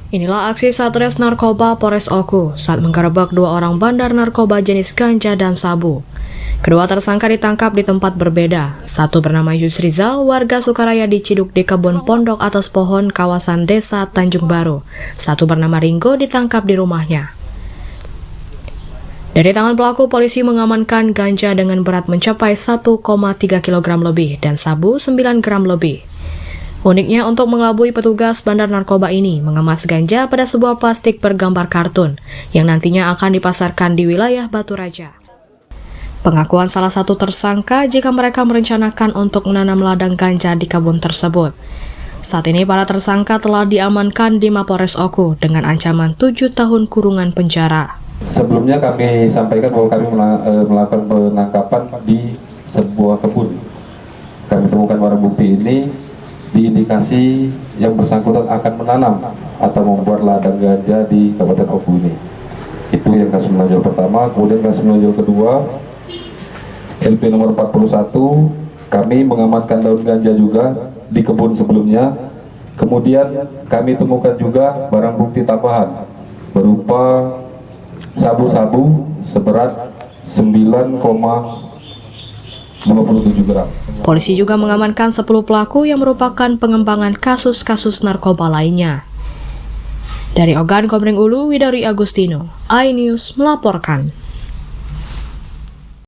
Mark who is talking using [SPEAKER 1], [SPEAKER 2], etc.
[SPEAKER 1] Inilah aksi Satres Narkoba Polres Oku saat menggerebek 2 orang bandar narkoba jenis ganja dan sabu. Kedua tersangka ditangkap di tempat berbeda. Satu bernama Yusrizal, warga Sukaraya di Ciduk di kebun pondok atas pohon kawasan desa Tanjung Baru. Satu bernama Ringo ditangkap di rumahnya. Dari tangan pelaku, polisi mengamankan ganja dengan berat mencapai 1,3 kg lebih dan sabu 9 gram lebih. Uniknya, untuk mengelabui petugas bandar narkoba ini mengemas ganja pada sebuah plastik bergambar kartun yang nantinya akan dipasarkan di wilayah Batu Raja. Pengakuan salah satu tersangka jika mereka merencanakan untuk menanam ladang ganja di kebun tersebut. Saat ini para tersangka telah diamankan di Mapolres Oku dengan ancaman 7 tahun kurungan penjara.
[SPEAKER 2] Sebelumnya kami sampaikan bahwa kami melakukan penangkapan di sebuah kebun. Kami temukan barang bukti ini diindikasi yang bersangkutan akan menanam atau membuat ladang ganja di Kabupaten Oku ini. Itu yang kasus menonjol pertama. Kemudian kasus menonjol kedua, LP nomor 41, kami mengamankan daun ganja juga di kebun sebelumnya. Kemudian kami temukan juga barang bukti tambahan berupa sabu-sabu seberat 9,57 gram.
[SPEAKER 1] Polisi juga mengamankan 10 pelaku yang merupakan pengembangan kasus-kasus narkoba lainnya. Dari Ogan Komering Ulu, Widari Agustino, iNews melaporkan.